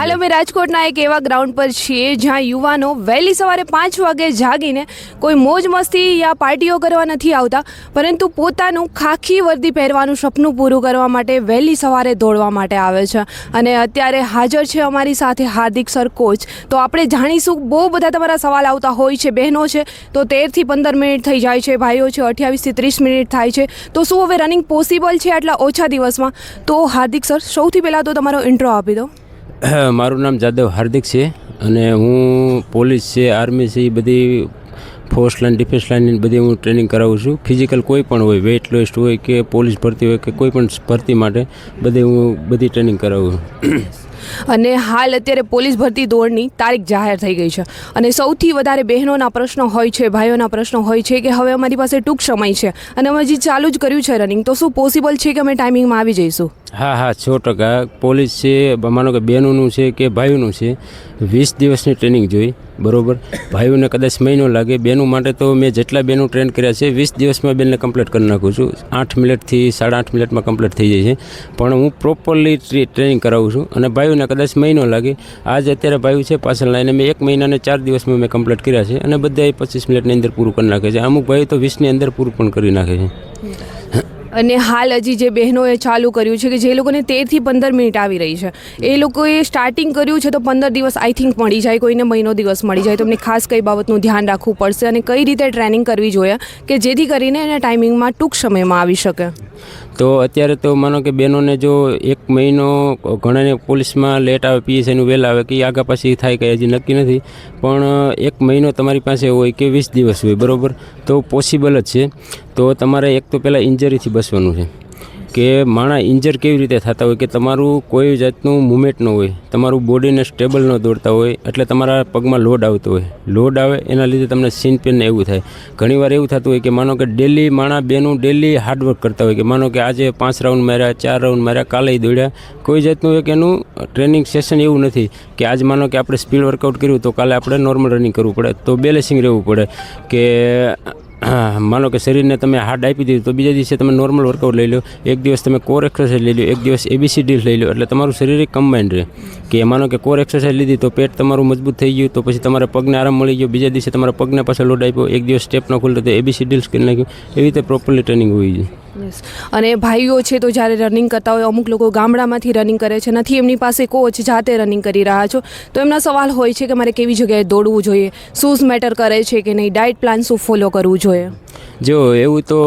હાલ અમે રાજકોટના એક એવા ગ્રાઉન્ડ પર છીએ જ્યાં યુવાનો વહેલી સવારે 5 વાગે જાગીને કોઈ મોજ મસ્તી યા પાર્ટીઓ કરવા નથી આવતા, પરંતુ પોતાનું ખાખી વર્દી પહેરવાનું સપનું પૂરું કરવા માટે વહેલી સવારે દોડવા માટે આવે છે. અને અત્યારે હાજર છે અમારી સાથે હાર્દિક સર કોચ. તો આપણે જાણીશું, બહુ બધા તમારા સવાલ આવતા હોય છે. બહેનો છે તો 13 થી 15 મિનિટ થઈ જાય છે, ભાઈઓ છે 28 થી 30 મિનિટ થાય છે. તો શું હવે રનિંગ પોસિબલ છે આટલા ઓછા દિવસમાં? તો હાર્દિક સર, સૌથી પહેલાં તો તમારો ઇન્ટ્રો આપી દો. મારું નામ જાદવ હાર્દિક છે અને હું પોલીસ છે, આર્મી છે, એ બધી ફોર્સ લાઇન, ડિફેન્સ લાઇન બધી હું ટ્રેનિંગ કરાવું છું. ફિઝિકલ કોઈ પણ હોય, વેઇટ લોસ્ટ હોય કે પોલીસ ભરતી હોય કે કોઈ પણ ભરતી માટે બધી ટ્રેનિંગ કરાવું છું. અને હાલ અત્યારે પોલીસ ભરતી દોડની તારીખ જાહેર થઈ ગઈ છે અને સૌથી વધારે બહેનોના પ્રશ્નો હોય છે, ભાઈઓના પ્રશ્નો હોય છે કે હવે અમારી પાસે ટૂંક સમય છે અને અમે હજી ચાલુ જ કર્યું છે રનિંગ, તો શું પોસિબલ છે કે અમે ટાઈમિંગમાં આવી જઈશું? હા 100%. પોલીસ છે, માનો કે બહેનોનું છે કે ભાઈઓનું છે, 20 દિવસની ટ્રેનિંગ જોઈ, બરાબર. ભાઈઓને કદાચ મહિનો લાગે, બહેનો માટે તો મેં જેટલા બહેનો ટ્રેન કર્યા છે 20 દિવસમાં બેનને કમ્પ્લીટ કરી નાખું છું. 8 મિનિટથી 8.5 મિનિટમાં કમ્પ્લીટ થઈ જાય છે. પણ હું પ્રોપરલી ટ્રેનિંગ કરાવું છું અને ભાઈઓને કદાચ મહિનો લાગે. આજ અત્યારે ભાઈઓ છે પાછળ લાઈને મેં 1 મહિનાને 4 દિવસમાં મેં કમ્પ્લીટ કર્યા છે અને બધા 25 મિનિટની અંદર પૂરું કરી નાખે છે. અમુક ભાઈઓ તો 20ની અંદર પૂરું પણ કરી નાખે છે. અને હાલ હજી જે બહેનોએ ચાલુ કર્યું છે કે જે લોકોને 13 થી 15 મિનિટ આવી રહી છે, એ લોકોએ સ્ટાર્ટિંગ કર્યું છે તો 15 દિવસ આઈ થિંક મળી જાય, કોઈને મહિનો દિવસ મળી જાય. તો એમને ખાસ કઈ બાબતનું ધ્યાન રાખવું પડશે અને કઈ રીતે ટ્રેનિંગ કરવી જોઈએ કે જેથી કરીને એને ટાઈમિંગમાં ટૂંક સમયમાં આવી શકે? તો અત્યારે તો માનો કે બહેનોને જો 1 મહિનો, ઘણાને પોલીસમાં લેટ આવે, પીએસઆઈનું વહેલા આવે, કે આગા પાછી થાય કે હજી નક્કી નથી, પણ 1 મહિનો તમારી પાસે હોય કે 20 દિવસ હોય, બરાબર, તો પોસિબલ જ છે. તો તમારે એક તો પહેલાં ઇન્જરીથી બચવાનું છે કે માણસ ઇન્જર કેવી રીતે થતા હોય કે તમારું કોઈ જાતનું મૂવમેન્ટ ન હોય, તમારું બોડીને સ્ટેબલ ન દોડતા હોય, એટલે તમારા પગમાં લોડ આવતો હોય. લોડ આવે એના લીધે તમને સીન પેન એવું થાય. ઘણીવાર એવું થતું હોય કે માનો કે ડેલી બેનું ડેલી હાર્ડવર્ક કરતા હોય કે માનો કે આજે 5 રાઉન્ડ માર્યા, 4 રાઉન્ડ માર્યા, કાલે દોડ્યા. કોઈ જાતનું એક એનું ટ્રેનિંગ સેશન એવું નથી કે આજ માનો કે આપણે સ્પીડ વર્કઆઉટ કર્યું તો કાલે આપણે નોર્મલ રનિંગ કરવું પડે. તો બેલેન્સિંગ રહેવું પડે કે માનો કે શરીરને તમે હાર્ડ આપી દીધું તો બીજા દિવસે તમે નોર્મલ વર્કઆઉટ લઈ લો, એક દિવસ તમે કોર એક્સરસાઇઝ લઈ લો, એક દિવસ ABCD લઈ લો, એટલે તમારું શરીર એક કમ્બાઇન્ડ રહે. કે માનો કે કોર એક્સરસાઇઝ લીધી તો પેટ તમારું મજબૂત થઈ ગયું, તો પછી તમારા પગને આરામ મળી ગયો, બીજા દિવસે તમારા પગને પાછળ લોડ આપ્યો, એક દિવસ સ્ટેપ ન ખુલતો તો ABCD કરી નાખ્યું. એવી રીતે પ્રોપરલી ટ્રેનિંગ હોવી જોઈએ. અને ભાઈઓ છે તો જ્યારે રનિંગ કરતા હોય, અમુક લોકો ગામડામાંથી રનિંગ કરે છે, નથી એમની પાસે કોચ, જાતે રનિંગ કરી રહ્યા છો, તો એમના સવાલ હોય છે કે મારે કેવી જગ્યાએ દોડવું જોઈએ, શૂઝ મેટર કરે છે કે નહીં, ડાયટ પ્લાન શું ફોલો કરવું જોઈએ? જો એવું તો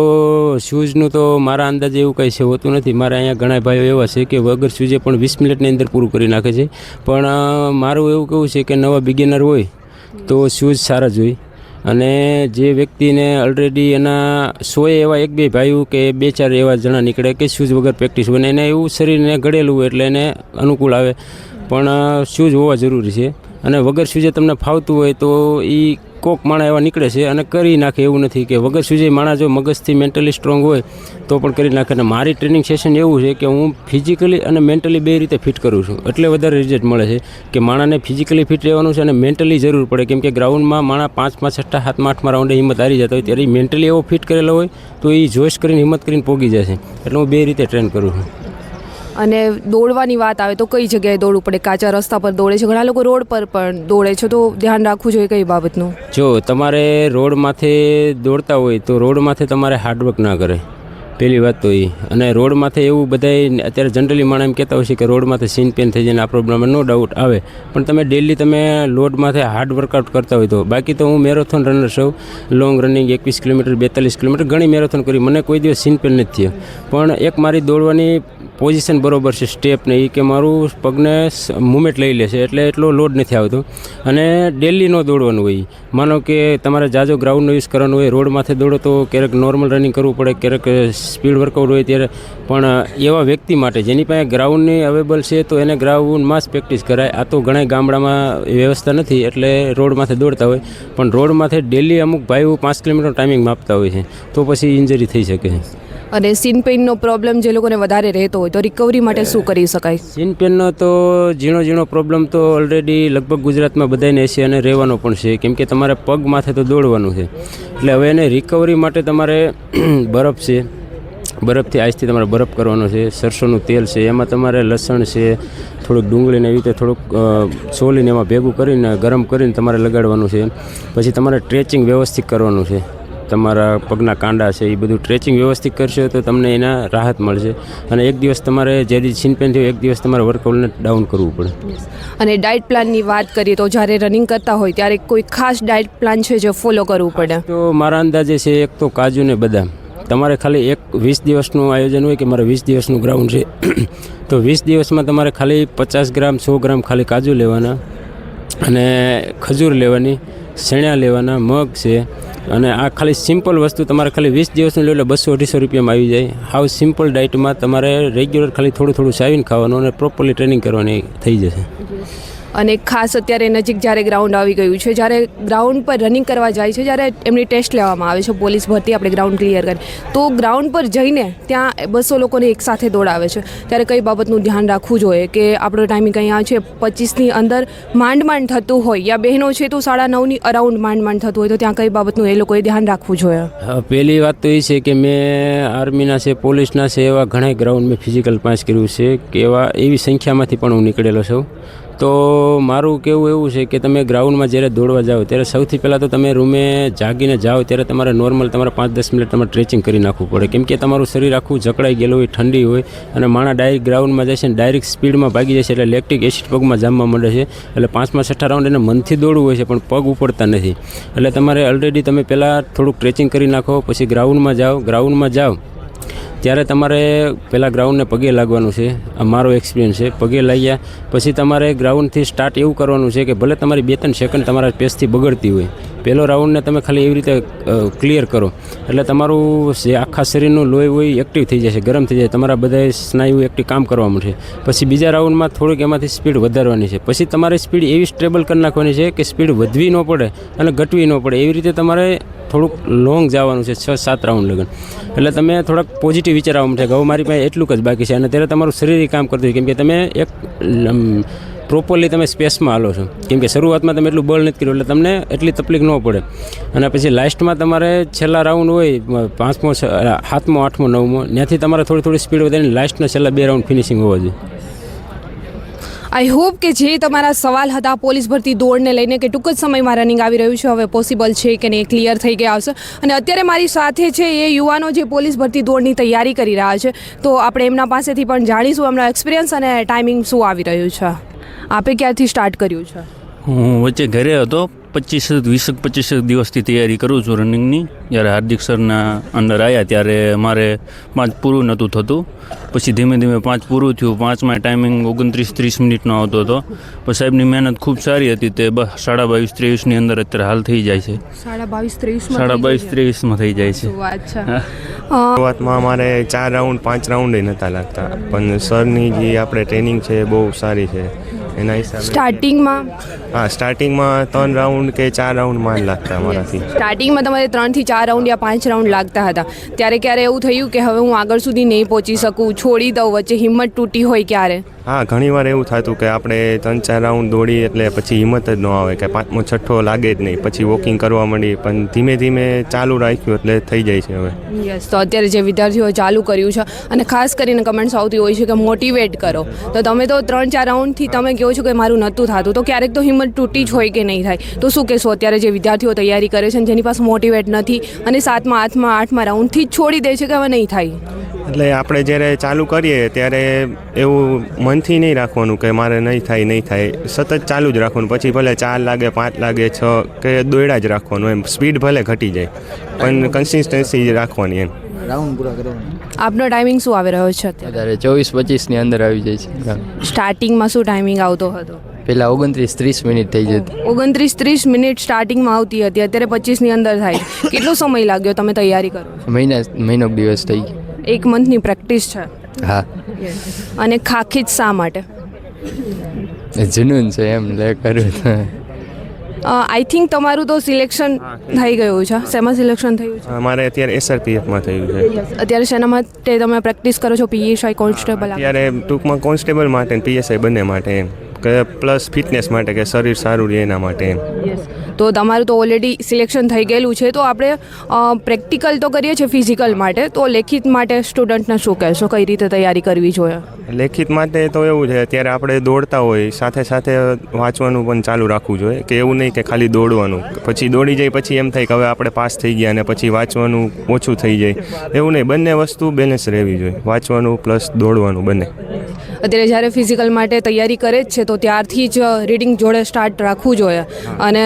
શૂઝનું તો મારા અંદાજે એવું કંઈ છે હોતું નથી. મારા અહીંયા ઘણા ભાઈઓ એવા છે કે વગર શૂઝે પણ 20 મિનિટની અંદર પૂરું કરી નાખે છે. પણ મારું એવું કહેવું છે કે નવા બિગિનર હોય તો શૂઝ સારા જ હોય. અને જે વ્યક્તિને ઓલરેડી એના 100 એવા 1-2 ભાઈઓ કે 2-4 એવા જણા નીકળે કે શૂઝ વગર પ્રેક્ટિસ હોય ને એને એવું શરીરને ઘડેલું હોય એટલે એને અનુકૂળ આવે. પણ શૂઝ હોવા જરૂરી છે અને વગર શૂઝે તમને ફાવતું હોય તો એ કોક માણા એવા નીકળે છે અને કરી નાખે. એવું નથી કે વગર શૂઝે માણા જો મગજથી મેન્ટલી સ્ટ્રોંગ હોય તો પણ કરી નાખે. અને મારી ટ્રેનિંગ સેશન એવું છે કે હું ફિઝિકલી અને મેન્ટલી બે રીતે ફિટ કરું છું, એટલે વધારે રિઝલ્ટ મળે છે. કે માણાને ફિઝિકલી ફિટ રહેવાનું છે અને મેન્ટલી જરૂર પડે, કેમ કે ગ્રાઉન્ડમાં માણા 5, 6, 7, 8 રાઉન્ડે હિંમત હારી જતા હોય, ત્યારે મેન્ટલી એવો ફિટ કરેલો હોય તો એ જોશ કરીને હિંમત કરીને પોગી જાય છે. એટલે હું બે રીતે ટ્રેન કરું છું. અને દોડવાની વાત આવે તો કઈ જગ્યાએ દોડવું પડે? કાચા રસ્તા પર દોડે છે, ઘણા લોકો રોડ પર પણ દોડે છે, તો ધ્યાન રાખવું જોઈએ કઈ બાબતનું? જો તમારે રોડ માથે દોડતા હોય તો રોડ માથે તમારે હાર્ડવર્ક ના કરે, પહેલી વાત તો એ. અને રોડ માથે એવું બધાય અત્યારે જનરલી માણસ એમ કહેતા હોય છે કે રોડ માથે સીન પેન થઈ જાય ને આ પ્રોબ્લેમ, નો ડાઉટ આવે, પણ તમે ડેલી તમે લોડ માથે હાર્ડ વર્કઆઉટ કરતા હોય તો. બાકી તો હું મેરેથોન રનર છું, લોંગ રનિંગ 21 કિલોમીટર, 42 કિલોમીટર ઘણી મેરેથોન કરી, મને કોઈ દિવસ સીન પેન નથી થયો. પણ એક મારી દોડવાની પોઝિશન બરોબર છે, સ્ટેપ ને એ કે મારું પગને મૂવમેન્ટ લઈ લે છે, એટલે એટલો લોડ નથી આવતો. અને ડેલી ન દોડવાનું હોય. માનો કે તમારે જાજો ગ્રાઉન્ડનો યુઝ કરવાનો હોય, રોડ માથે દોડો તો ક્યારેક નોર્મલ રનિંગ કરવું પડે, ક્યારેક સ્પીડ વર્કઆઉટ હોય ત્યારે. પણ એવા વ્યક્તિ માટે જેની પાસે ગ્રાઉન્ડની અવેલેબલ છે તો એને ગ્રાઉન્ડમાં જ પ્રેક્ટિસ કરાય. આ તો ઘણા ગામડામાં વ્યવસ્થા નથી એટલે રોડ માથે દોડતા હોય, પણ રોડ માથે ડેલી અમુક ભાઈઓ 5 કિલોમીટર ટાઈમિંગ માપતા હોય છે, તો પછી ઇન્જરી થઈ શકે છે. અને સીન પેઇનનો પ્રોબ્લેમ જે લોકોને વધારે રહેતો હોય તો રિકવરી માટે શું કરી શકાય? સીન પેનનો તો ઝીણો પ્રોબ્લેમ તો ઓલરેડી લગભગ ગુજરાતમાં બધાને છે અને રહેવાનો પણ છે, કેમ કે તમારે પગ માથે તો દોડવાનું છે. એટલે હવે એને રિકવરી માટે તમારે બરફ છે, બરફથી આઈસથી તમારે બરફ કરવાનો છે. સરસોનું તેલ છે, એમાં તમારે લસણ છે, થોડુંક ડુંગળીને એવી રીતે થોડુંક સોલીને એમાં ભેગું કરીને ગરમ કરીને તમારે લગાડવાનું છે. પછી તમારે સ્ટ્રેચિંગ વ્યવસ્થિત કરવાનું છે. તમારા પગના કાંડા છે એ બધું સ્ટ્રેચિંગ વ્યવસ્થિત કરશો તો તમને એના રાહત મળશે. અને એક દિવસ તમારે જે દિવસ છીનપેન થયું એક દિવસ તમારે વર્કઆઉટને ડાઉન કરવું પડે. અને ડાયટ પ્લાનની વાત કરીએ તો જ્યારે રનિંગ કરતા હોય ત્યારે કોઈ ખાસ ડાયટ પ્લાન છે જે ફોલો કરવું પડે? તો મારા અંદાજે છે એક તો કાજુ ને બદામ. તમારે ખાલી 20 દિવસનું આયોજન હોય કે મારે 20 દિવસનું ગ્રાઉન્ડ છે તો 20 દિવસમાં તમારે ખાલી 50 ગ્રામ 100 ગ્રામ ખાલી કાજુ લેવાના અને ખજૂર લેવાની, શેણા લેવાના, મગ છે. અને આ ખાલી સિમ્પલ વસ્તુ તમારે ખાલી 20 દિવસનું લો એટલે 200-250 રૂપિયામાં આવી જાય. હાવ સિમ્પલ ડાયટમાં તમારે રેગ્યુલર ખાલી થોડું થોડું ચાવીને ખાવાનું અને પ્રોપરલી ટ્રેનિંગ કરવાની થઈ જશે. અને ખાસ અત્યારે નજીક જ્યારે ગ્રાઉન્ડ આવી ગયું છે, જ્યારે ગ્રાઉન્ડ પર રનિંગ કરવા જાય છે, જ્યારે એમની ટેસ્ટ લેવામાં આવે છે, પોલીસ ભરતી આપણે ગ્રાઉન્ડ ક્લિયર કરી, તો ગ્રાઉન્ડ પર જઈને ત્યાં 200 લોકોને એકસાથે દોડાવે છે, ત્યારે કઈ બાબતનું ધ્યાન રાખવું જોઈએ કે આપણો ટાઈમિંગ અહીંયા છે 25ની અંદર માંડ થતું હોય, યા બહેનો છે તો 9:30ની અરાઉન્ડ માંડ થતું હોય, તો ત્યાં કઈ બાબતનું એ લોકોએ ધ્યાન રાખવું જોઈએ? પહેલી વાત તો એ છે કે મેં આર્મીના છે, પોલીસના છે, એવા ઘણા ગ્રાઉન્ડ મેં ફિઝિકલ પાસ કર્યું છે કે એવી સંખ્યામાંથી પણ હું નીકળેલો છું. તો મારું કહેવું એવું છે કે તમે ગ્રાઉન્ડમાં જ્યારે દોડવા જાઓ ત્યારે સૌથી પહેલાં તો તમે રૂમે જાગીને જાઓ ત્યારે તમારે નોર્મલ તમારે 5-10 મિનિટ તમારે સ્ટ્રેચિંગ કરી નાખવું પડે. કેમ કે તમારું શરીર આખું જકડાઈ ગયેલું હોય, ઠંડી હોય અને માણસ ડાયરેક્ટ ગ્રાઉન્ડમાં જાય છે ને ડાયરેક્ટ સ્પીડમાં ભાગી જાય છે એટલે લેક્ટિક એસિડ પગમાં જામવા માંડે છે. એટલે 5મા-6ઠા રાઉન્ડ એને મનથી દોડવું હોય છે પણ પગ ઉપડતા નથી. એટલે તમારે ઓલરેડી તમે પહેલાં થોડુંક સ્ટ્રેચિંગ કરી નાખો, પછી ગ્રાઉન્ડમાં જાઓ ત્યારે તમારે પહેલાં ગ્રાઉન્ડને પગે લાગવાનું છે. આ મારો એક્સપિરિયન્સ છે. પગે લાગ્યા પછી તમારે ગ્રાઉન્ડથી સ્ટાર્ટ એવું કરવાનું છે કે ભલે તમારી 2-3 સેકન્ડ તમારા પેસથી બગડતી હોય, પહેલો રાઉન્ડને તમે ખાલી એવી રીતે ક્લિયર કરો એટલે તમારું જે આખા શરીરનું લોહી હોય એક્ટિવ થઈ જશે, ગરમ થઈ જાય, તમારા બધા સ્નાયુ એક્ટિવ કામ કરવા મળશે. પછી બીજા રાઉન્ડમાં થોડુંક એમાંથી સ્પીડ વધારવાની છે. પછી તમારે સ્પીડ એવી સ્ટેબલ કરી નાખવાની છે કે સ્પીડ વધવી ન પડે અને ઘટવી ન પડે. એવી રીતે તમારે થોડુંક લોંગ જવાનું છે, 6-7 રાઉન્ડ લગન. એટલે તમે થોડાક પોઝિટિવ વિચાર આવવા માટે હવે મારી પાસે એટલું જ બાકી છે અને ત્યારે તમારું શરીર કામ કરતું હોય કેમ કે તમે એક પ્રોપરલી તમે સ્પેસમાં હાલો છો. કેમ કે શરૂઆતમાં તમે એટલું બળ નથી કર્યું એટલે તમને એટલી તકલીફ ન પડે. અને પછી લાસ્ટમાં તમારે છેલ્લા રાઉન્ડ હોય 5મો, 7મો, 8મો, 9મો, ત્યાંથી તમારે થોડી સ્પીડ વધારીને લાસ્ટના છેલ્લા 2 રાઉન્ડ ફિનિશિંગ હોવા જોઈએ. આઈ હોપ કે જે તમારા સવાલ હતા પોલીસ ભરતી દોડને લઈને કે ટૂંક જ સમયમાં રનિંગ આવી રહ્યું છે, હવે પોસિબલ છે કે નહીં ક્લિયર થઈ ગયા આવશે. અને અત્યારે મારી સાથે છે એ યુવાનો જે પોલીસ ભરતી દોડની તૈયારી કરી રહ્યા છે, તો આપણે એમના પાસેથી પણ જાણીશું એમનો એક્સપિરિયન્સ અને ટાઈમિંગ શું આવી રહ્યું છે. આપે ક્યારથી સ્ટાર્ટ કર્યું છે? હું વચ્ચે ઘરે હતો, 25 દિવસથી તૈયારી કરું છું રનિંગની. જ્યારે હાર્દિક સરના અંદર આવ્યા ત્યારે મારે 5 પૂરું નહોતું થતું. પછી ધીમે ધીમે 5 પૂરું થયું. 5માં ટાઈમિંગ 29-30 મિનિટનો આવતો હતો. પછી સાહેબની મહેનત ખૂબ સારી હતી. તે 22-23ની અંદર અત્યારે હાલ થઈ જાય છે. 22-23માં થઈ જાય છે. શરૂઆતમાં અમારે 4 રાઉન્ડ 5 રાઉન્ડ નહોતા લાગતા, પણ સરની જે આપણે ટ્રેનિંગ છે બહુ સારી છે. એના હિસાબે સ્ટાર્ટિંગમાં 3 રાઉન્ડ કે 4 રાઉન્ડમાં લાગતા અમારાથી. સ્ટાર્ટિંગમાં તમારે 3 થી 4 રાઉન્ડ યા 5 રાઉન્ડ લાગતા હતા, ત્યારે ક્યારે એવું થયું કે હવે હું આગળ સુધી નહીં પહોંચી શકું, છોડી દઉં, વચ્ચે હિંમત તૂટી હોય ક્યારે? હા, ઘણીવાર એવું થતું કે આપણે 3-4 રાઉન્ડ દોડી એટલે પછી હિંમત જ ન આવે કે 5મો 6ઠ્ઠો લાગે જ નહીં, પછી વોકિંગ કરવા માંડી. પણ ધીમે ધીમે ચાલુ રાખ્યું એટલે થઈ જાય છે હવે. યસ, તો અત્યારે જે વિદ્યાર્થીઓએ ચાલુ કર્યું છે અને ખાસ કરીને કમેન્ટ્સ આવતી હોય છે કે મોટિવેટ કરો, તો તમે તો 3-4 રાઉન્ડથી તમે કહો છો કે મારું નહોતું થતું, તો ક્યારેક તો હિંમત તૂટી જ હોય કે નહીં થાય, તો શું કહેશો અત્યારે જે વિદ્યાર્થીઓ તૈયારી કરે છે જેની પાસે મોટિવેટ નથી અને 7મા 8મા 8મા રાઉન્ડથી જ છોડી દે છે કે હવે નહીં થાય? એટલે આપણે જ્યારે ચાલુ કરીએ ત્યારે એવું મનથી નહીં રાખવાનું કે મારે નહીં થાય, સતત ચાલુ જ રાખવાનું. પછી ભલે 4 લાગે, 5 લાગે, 6 કે દોડ્યા જ રાખવાનું. એમ સ્પીડ ભલે ઘટી જાય પણ કન્સિસ્ટન્સી રાખવાની. એમ રાઉન્ડ પૂરા કરવાના. આપનો ટાઈમિંગ શું આવી રહ્યો છે અત્યારે? 24-25ની અંદર આવી જાય છે. સ્ટાર્ટિંગમાં શું ટાઈમિંગ આવતો હતો? પહેલાં 29-30 મિનિટ થઈ જતી. 29-30 મિનિટ સ્ટાર્ટિંગમાં આવતી હતી, અત્યારે 25ની અંદર થાય. કેટલો સમય લાગ્યો તમે તૈયારી કરો? મહિનો દિવસ થઈ ગયો. 1 મંથની પ્રેક્ટિસ છે? હા. અને ખાખી જ શા માટે? જુનૂન છે એમ લે કરું. આઈ થિંક તમારું તો સિલેક્શન થઈ ગયું છે. શેમાં સિલેક્શન થયું છે? અમારે અત્યારે SRPFમાં થયું છે. અત્યારે શેના માટે તમે પ્રેક્ટિસ કરો છો? PSI constable? અત્યારે ટૂંકમાં કોન્સ્ટેબલ માટે અને PSI બંને માટે. એમ કે પ્લસ ફિટનેસ માટે કે શરીર સારું રહે એના માટે એમ. તો તમારું તો ઓલરેડી સિલેક્શન થઈ ગયેલું છે, તો આપણે પ્રેક્ટિકલ તો કરીએ છીએ ફિઝિકલ માટે, તો લેખિત માટે સ્ટુડન્ટને શું કહેશો, કઈ રીતે તૈયારી કરવી જોઈએ? લેખિત માટે તો એવું છે, અત્યારે આપણે દોડતા હોય સાથે સાથે વાંચવાનું પણ ચાલુ રાખવું જોઈએ, કે એવું નહીં કે ખાલી દોડવાનું પછી દોડી જાય પછી એમ થાય કે હવે આપણે પાસ થઈ ગયા અને પછી વાંચવાનું ઓછું થઈ જાય, એવું નહીં. બંને વસ્તુ બેલેન્સ રહેવી જોઈએ, વાંચવાનું પ્લસ દોડવાનું બંને. અત્યારે જ્યારે ફિઝિકલ માટે તૈયારી કરે જ છે તો ત્યારથી જ રીડિંગ જોડે સ્ટાર્ટ રાખવું જોઈએ, અને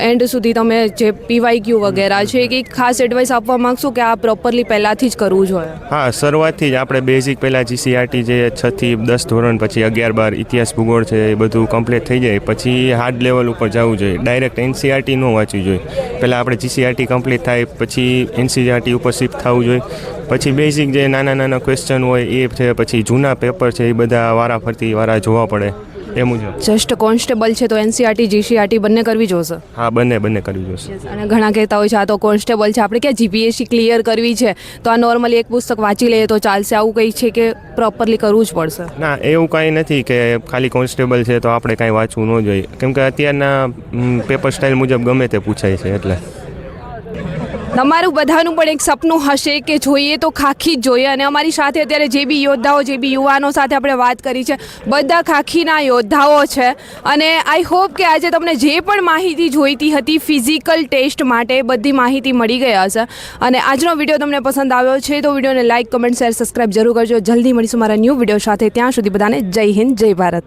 એન્ડ સુધી તમે જે PYQ વગેરે છે કે ખાસ એડવાઇસ આપવા માગશો કે આ પ્રોપરલી પહેલાંથી જ કરવું જોઈએ? હા, શરૂઆતથી જ આપણે બેઝિક પહેલાં GCRT જે 6 થી 10 ધોરણ, પછી 11, 12 ઇતિહાસ ભૂગોળ છે એ બધું કમ્પ્લીટ થઈ જાય પછી હાર્ડ લેવલ ઉપર જવું જોઈએ. ડાયરેક્ટ NCERT ન વાંચવી જોઈએ, પહેલાં આપણે GCRT કમ્પ્લીટ થાય પછી NCERT ઉપર શિફ્ટ થવું જોઈએ. પછી બેઝિક જે નાના નાના ક્વેશ્ચન હોય એ છે, પછી જૂના પેપર છે એ બધા વારાફરતી જોવા પડે એ મુજબ. જસ્ટ કોન્સ્ટેબલ છે તો NCERT GCRT બંને કરવી જોશે? હા, બંને કરવી જોશે. અને ઘણા કહેતા હોય છે આ તો કોન્સ્ટેબલ છે, આપણે ક્યાં GPSC ક્લિયર કરવી છે તો આ નોર્મલી એક પુસ્તક વાંચી લઈએ તો ચાલશે, આવું કંઈ છે કે પ્રોપરલી કરવું જ પડશે? ના, એવું કાંઈ નથી કે ખાલી કોન્સ્ટેબલ છે તો આપણે કાંઈ વાંચવું ન જોઈએ, કેમ કે અત્યારના પેપર સ્ટાઇલ મુજબ ગમે તે પૂછાય છે. એટલે તમારું બધાનું પણ એક સપનું હશે કે જોઈએ તો ખાખી જ જોઈએ, અને અમારી સાથે અત્યારે જે બી યોદ્ધાઓ, જે બી યુવાનો સાથે આપણે વાત કરી છે, બધા ખાખીના યોદ્ધાઓ છે. અને આઈ હોપ કે આજે તમને જે પણ માહિતી જોઈતી હતી ફિઝિકલ ટેસ્ટ માટે બધી માહિતી મળી ગઈ હશે. અને આજનો વિડીયો તમને પસંદ આવ્યો છે તો વિડીયોને લાઇક, કમેન્ટ, શેર, સબસ્ક્રાઇબ જરૂર કરજો. જલ્દી મળીશું મારા ન્યૂ વિડીયો સાથે. ત્યાં સુધી બધાને જય હિન્દ, જય ભારત.